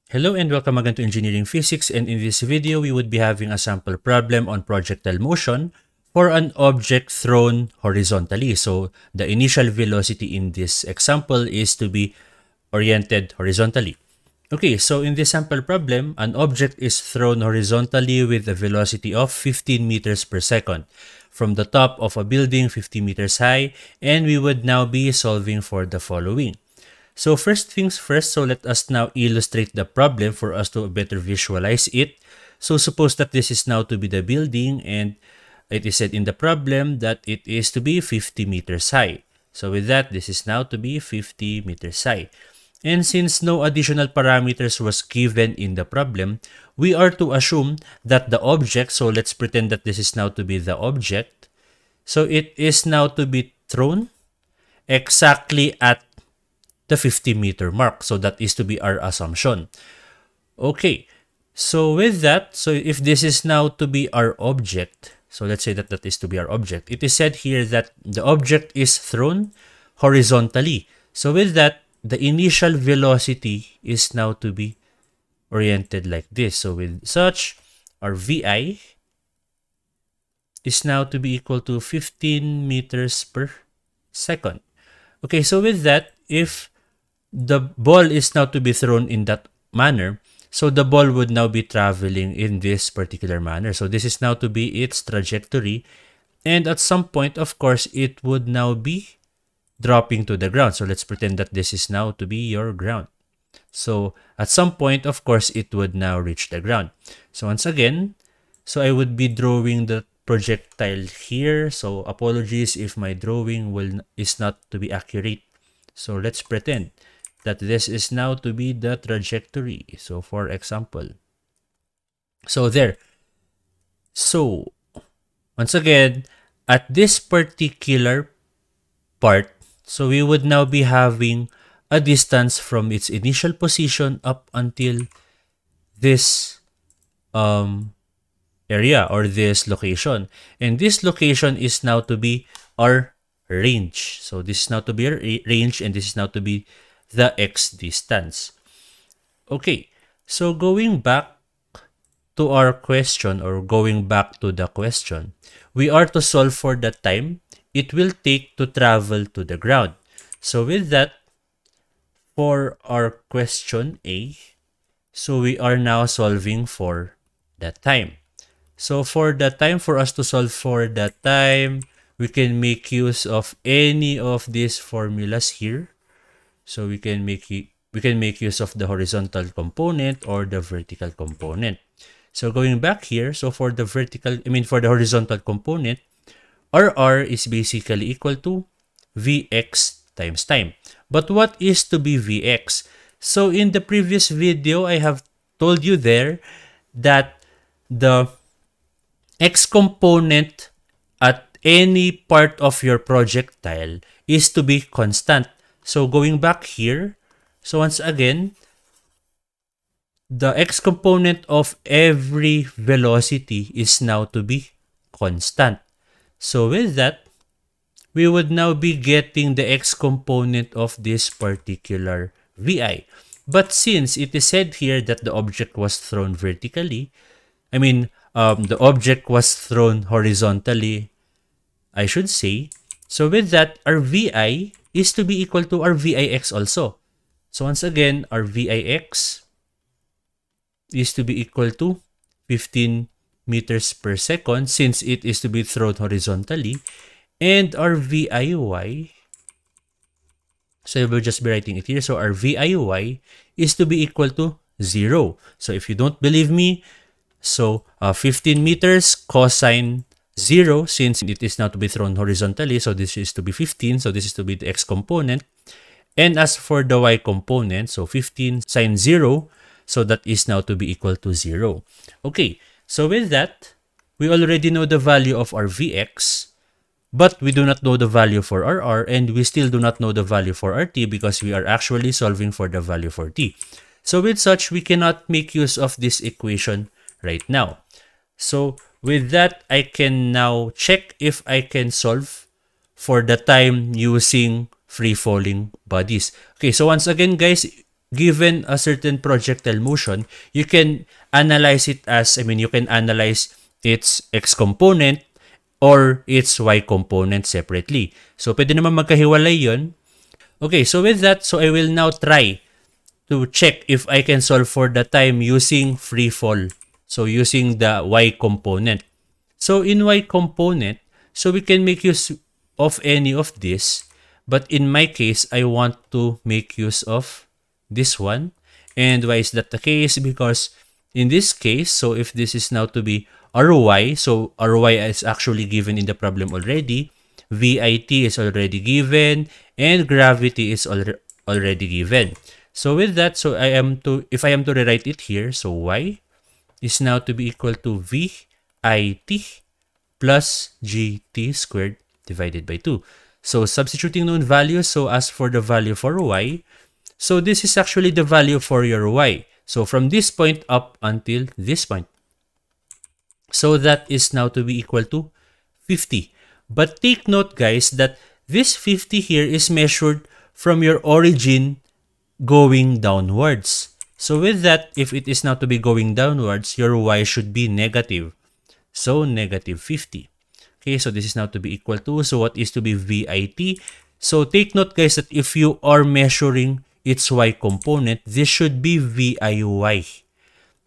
Hello and welcome again to Engineering Physics, and in this video we would be having a sample problem on projectile motion for an object thrown horizontally. So the initial velocity in this example is to be oriented horizontally. Okay, so in this sample problem, an object is thrown horizontally with a velocity of 15 meters per second from the top of a building 50 meters high, and we would now be solving for the following. So first things first, so let us now illustrate the problem for us to better visualize it. So suppose that this is now to be the building, and it is said in the problem that it is to be 50 meters high. So with that, this is now to be 50 meters high. And since no additional parameters was given in the problem, we are to assume that the object, so let's pretend that this is now to be the object. So it is now to be thrown exactly at the 50-meter mark. So that is to be our assumption. Okay, so with that, so if this is now to be our object, so let's say that that is to be our object. It is said here that the object is thrown horizontally. So with that, the initial velocity is now to be oriented like this. So with such, our VI is now to be equal to 15 meters per second. Okay, so with that, if the ball is now to be thrown in that manner, so the ball would now be traveling in this particular manner. So this is now to be its trajectory, and at some point, of course, it would now be dropping to the ground. So let's pretend that this is now to be your ground. So at some point, of course, it would now reach the ground. So once again, so I would be drawing the projectile here. So apologies if my drawing is not to be accurate. So let's pretend that this is now to be the trajectory. So for example, so there. So once again, at this particular part, so we would now be having a distance from its initial position up until this area or this location. And this location is now to be our range. So this is now to be our range, and this is now to be the x distance. Okay, so going back to our question, or going back to the question, we are to solve for the time it will take to travel to the ground. So with that, for our question A, so we are now solving for the time. So for the time, for us to solve for the time, we can make use of any of these formulas here. So we can make use of the horizontal component or the vertical component. So going back here, so for the for the horizontal component, R is basically equal to Vx times time. But what is to be Vx? So in the previous video, I have told you there that the x component at any part of your projectile is to be constant. So going back here, so once again, the x component of every velocity is now to be constant. So with that, we would now be getting the x component of this particular VI. But since it is said here that the object was thrown vertically, the object was thrown horizontally, I should say. So with that, our VI is to be equal to our VIX also. So once again, our VIX is to be equal to 15 meters per second since it is to be thrown horizontally. And our VIY, so we'll just be writing it here. So our VIY is to be equal to 0. So if you don't believe me, so 15 meters cosine 0, since it is now to be thrown horizontally, so this is to be 15, so this is to be the x component. And as for the y component, so 15 sine 0, so that is now to be equal to 0. Okay, so with that, we already know the value of our Vx, but we do not know the value for our r, and we still do not know the value for our t because we are actually solving for the value for t. So with such, we cannot make use of this equation right now. So with that, I can now check if I can solve for the time using free falling bodies. Okay, so once again, guys, given a certain projectile motion, you can analyze it as, you can analyze its x component or its y component separately. So, pwede naman magkahiwalay yun. Okay, so with that, so I will now try to check if I can solve for the time using free fall. So, using the y component. So, in y component, so we can make use of any of this. But in my case, I want to make use of this one. And why is that the case? Because in this case, so if this is now to be Ry, so Ry is actually given in the problem already, Vit is already given, and gravity is already given. So with that, so if I am to rewrite it here, so y is now to be equal to Vit plus gt squared divided by 2. So substituting known values, so as for the value for y, so this is actually the value for your y. So from this point up until this point. So that is now to be equal to 50. But take note, guys, that this 50 here is measured from your origin going downwards. So with that, if it is now to be going downwards, your y should be negative. So negative 50. Okay, so this is now to be equal to, so what is to be Vit? So take note, guys, that if you are measuring its y component, this should be Viy.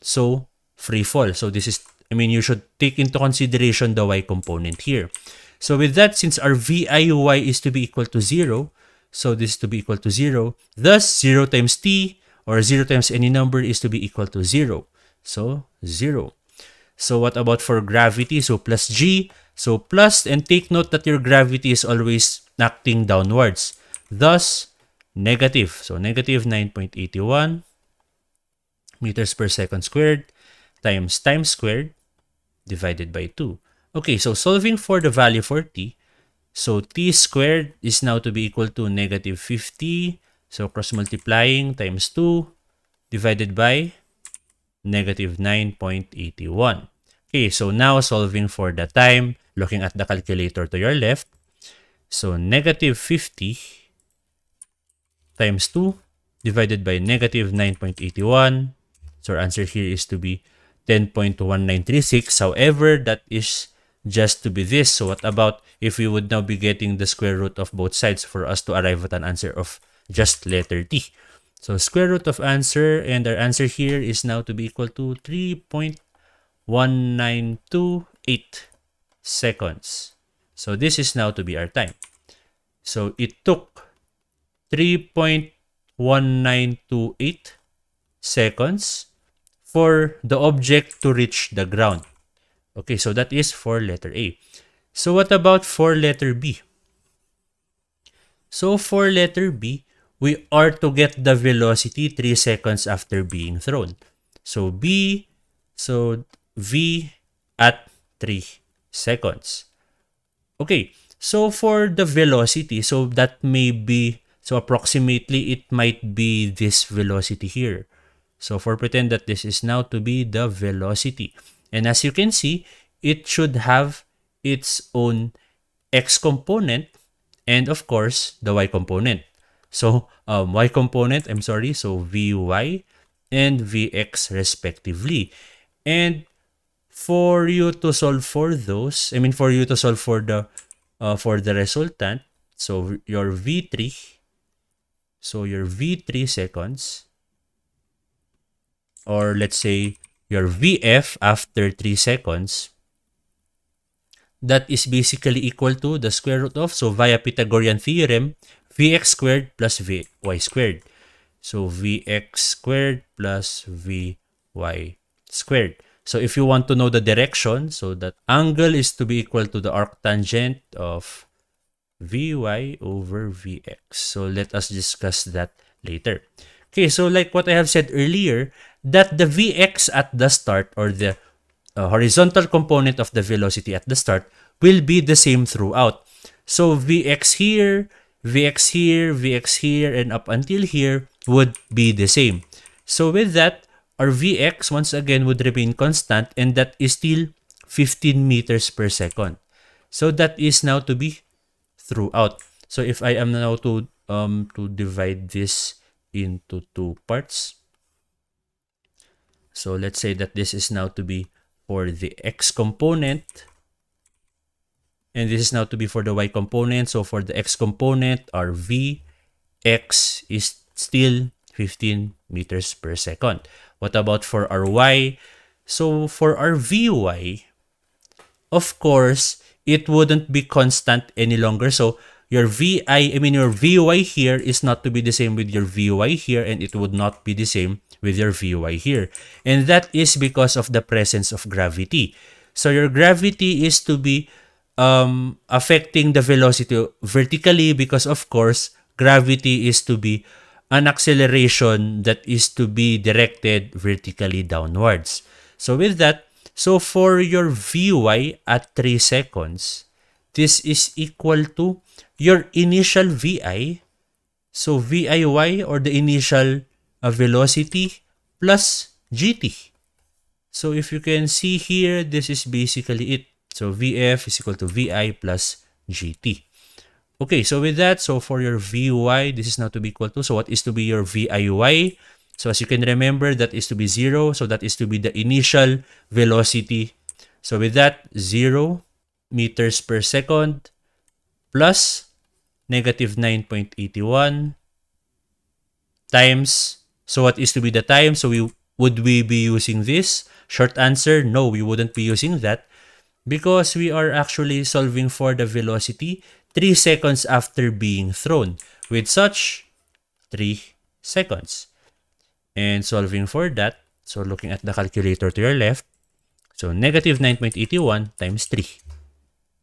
So free fall. So this is, you should take into consideration the y component here. So with that, since our Viy is to be equal to 0, so this is to be equal to 0, thus 0 times t, or 0 times any number, is to be equal to 0. So 0. So what about for gravity? So plus g. So plus, and take note that your gravity is always acting downwards. Thus, negative. So negative 9.81 meters per second squared times time squared divided by 2. Okay, so solving for the value for t. So t squared is now to be equal to negative 50. So cross multiplying times 2 divided by negative 9.81. Okay, so now solving for the time, looking at the calculator to your left. So negative 50 times 2 divided by negative 9.81. So our answer here is to be 10.1936. However, that is just to be this. So what about if we would now be getting the square root of both sides for us to arrive at an answer of just letter T? So square root of answer, and our answer here is now to be equal to 3.1928 seconds. So this is now to be our time. So it took 3.1928 seconds for the object to reach the ground. Okay, so that is for letter A. So what about for letter B? So for letter B, we are to get the velocity 3 seconds after being thrown. So V at 3 seconds. Okay, so for the velocity, so that may be, so approximately it might be this velocity here. So for pretend that this is now to be the velocity. And as you can see, it should have its own x component and of course the y component. So y component, so Vy and Vx respectively. And for you to solve for those, for you to solve for the resultant, so your V3, so your V3 seconds, or let's say your Vf after 3 seconds, that is basically equal to the square root of, so via Pythagorean theorem, Vx squared plus Vy squared. So Vx squared plus Vy squared. So if you want to know the direction, so that angle is to be equal to the arctangent of Vy over Vx. So let us discuss that later. Okay, so like what I have said earlier, that the Vx at the start, or the horizontal component of the velocity at the start, will be the same throughout. So Vx here, Vx here, Vx here, and up until here would be the same. So with that, our Vx once again would remain constant, and that is still 15 meters per second. So that is now to be throughout. So if I am now to divide this into two parts. So let's say that this is now to be for the x component, and this is now to be for the y component. So for the x component, our Vx is still 15 meters per second. What about for our y? So for our Vy, of course, it wouldn't be constant any longer. So your your Vy here is not to be the same with your Vy here, and it would not be the same with your Vy here. And that is because of the presence of gravity. So your gravity is to be affecting the velocity vertically, because of course, gravity is to be an acceleration that is to be directed vertically downwards. So with that, so for your Vy at 3 seconds, this is equal to your initial Vi. So Viy, or the initial velocity, plus gt. So if you can see here, this is basically it. So Vf is equal to Vi plus gt. Okay, so with that, so for your Vy, this is now to be equal to, so what is to be your Viy? So as you can remember, that is to be 0. So that is to be the initial velocity. So with that, 0 meters per second plus negative 9.81 times, so what is to be the time? So would we be using this? Short answer, no, we wouldn't be using that, because we are actually solving for the velocity 3 seconds after being thrown, with such 3 seconds. And solving for that, so looking at the calculator to your left, so negative 9.81 times 3.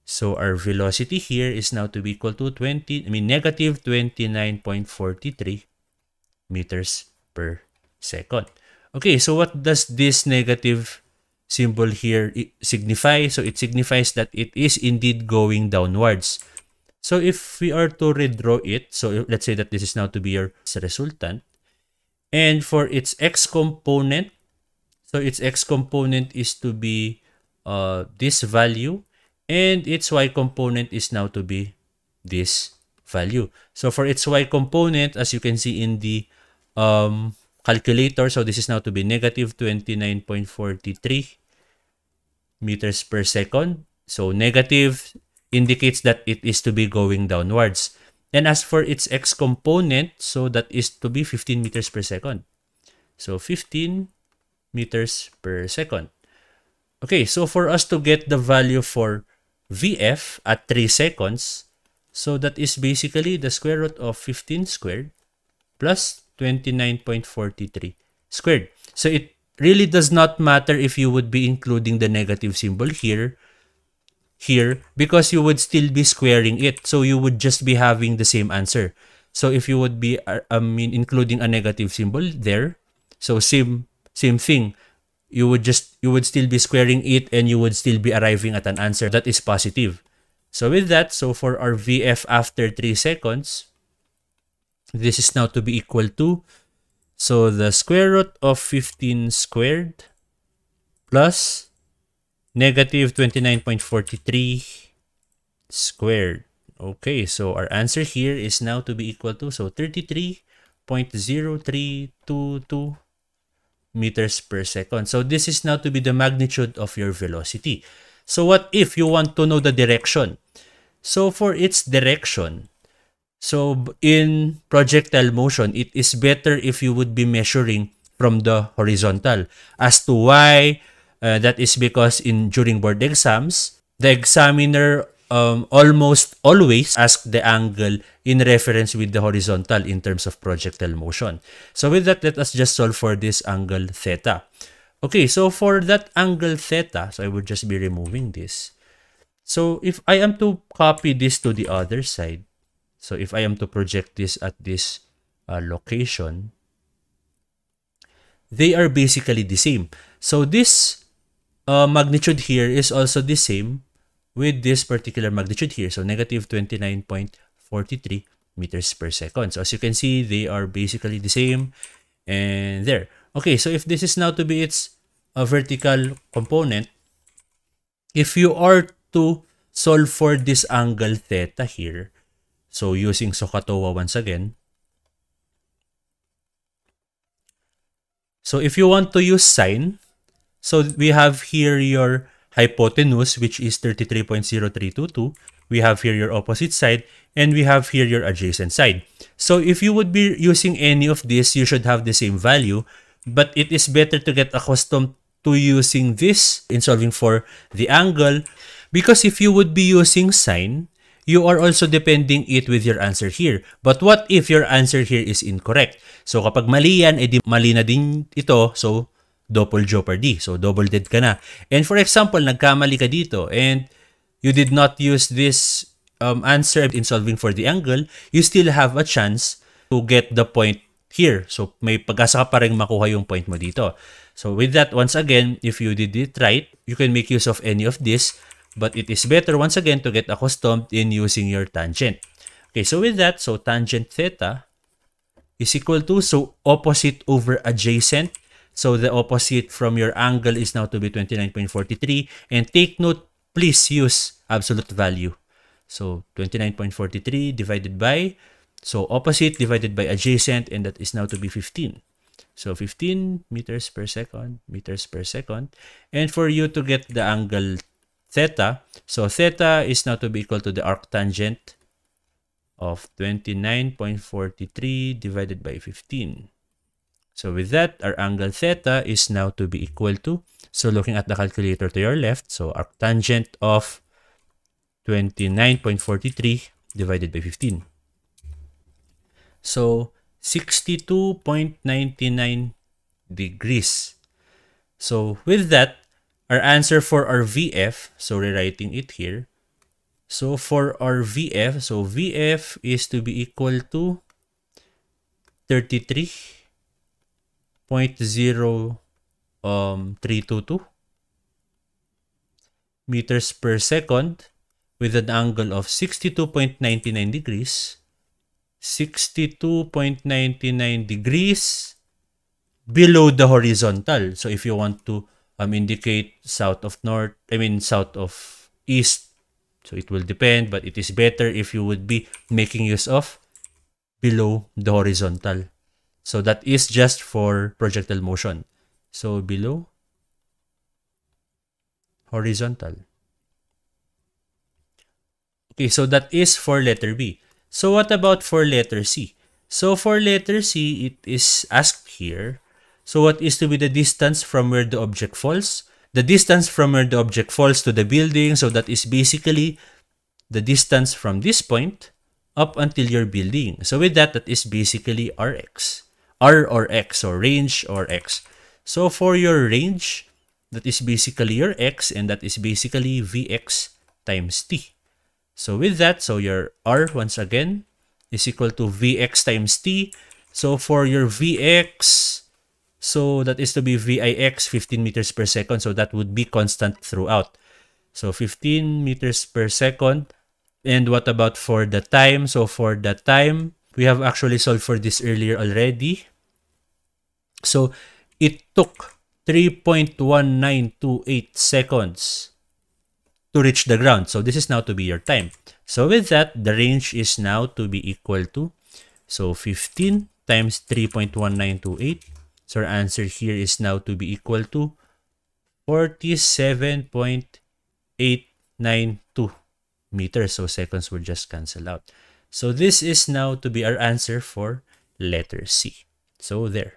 So our velocity here is now to be equal to negative 29.43 meters per second. Okay, so what does this negative symbol here signify? So it signifies that it is indeed going downwards. So if we are to redraw it, so let's say that this is now to be your resultant. And for its x component, so its x component is to be this value, and its y component is now to be this value. So for its y component, as you can see in the calculator, so this is now to be negative 29.43 meters per second. So negative indicates that it is to be going downwards. And as for its x component, so that is to be 15 meters per second. So 15 meters per second. Okay, so for us to get the value for Vf at 3 seconds, so that is basically the square root of 15 squared plus 29.43 squared. So it really does not matter if you would be including the negative symbol here, because you would still be squaring it. So you would just be having the same answer. So if you would be including a negative symbol there, so same thing. You would still be squaring it, and you would still be arriving at an answer that is positive. So with that, so for our Vf after 3 seconds, this is now to be equal to, so the square root of 15 squared plus negative 29.43 squared. Okay, so our answer here is now to be equal to, so 33.0322 meters per second. So this is now to be the magnitude of your velocity. So what if you want to know the direction? So for its direction, so in projectile motion, it is better if you would be measuring from the horizontal. As to why, that is because during board exams, the examiner almost always asks the angle in reference with the horizontal in terms of projectile motion. So with that, let us just solve for this angle theta. Okay, so for that angle theta, so I would just be removing this. So if I am to copy this to the other side, so if I am to project this at this location, they are basically the same. So this magnitude here is also the same with this particular magnitude here. So negative 29.43 meters per second. So as you can see, they are basically the same. And there. Okay, so if this is now to be its vertical component, if you are to solve for this angle theta here, so using SOHCAHTOA once again, So if you want to use sine, so we have here your hypotenuse, which is 33.0322. We have here your opposite side, and we have here your adjacent side. So if you would be using any of this, you should have the same value, but it is better to get accustomed to using this in solving for the angle, because if you would be using sine, you are also depending it with your answer here. But what if your answer here is incorrect? So kapag mali yan, edi mali na din ito. So double jeopardy. So double dead ka na. And for example, nagkamali ka dito and you did not use this answer in solving for the angle, you still have a chance to get the point here. So may pag-asa ka pa rin makuha yung point mo dito. So with that, once again, if you did it right, you can make use of any of this. But it is better, once again, to get accustomed in using your tangent. Okay, so with that, so tangent theta is equal to, so opposite over adjacent. So the opposite from your angle is now to be 29.43. And take note, please use absolute value. So 29.43 divided by, so opposite divided by adjacent, and that is now to be 15. So 15 meters per second, meters per second. And for you to get the angle theta, so theta is now to be equal to the arctangent of 29.43 divided by 15. So with that, our angle theta is now to be equal to, so looking at the calculator to your left, so arctangent of 29.43 divided by 15. So 62.99 degrees. So with that, our answer for our VF, so rewriting it here. So for our VF, so VF is to be equal to 33.0322 meters per second with an angle of 62.99 degrees. 62.99 degrees below the horizontal. So if you want to indicate south of north, south of east, so it will depend, but it is better if you would be making use of below the horizontal. So that is just for projectile motion. So below horizontal. Okay, so that is for letter B. So what about for letter C? So for letter C, it is asked here, so what is to be the distance from where the object falls? The distance from where the object falls to the building, so that is basically the distance from this point up until your building. So with that, that is basically Rx. R or X, or range or X. So for your range, that is basically your X, and that is basically Vx times T. So with that, so your R, once again, is equal to Vx times T. So for your Vx, so that is to be Vix, 15 meters per second. So that would be constant throughout. So 15 meters per second. And what about for the time? So for the time, we have actually solved for this earlier already. So it took 3.1928 seconds to reach the ground. So this is now to be your time. So with that, the range is now to be equal to, so 15 times 3.1928. So our answer here is now to be equal to 47.892 meters. So seconds will just cancel out. So this is now to be our answer for letter C. So there.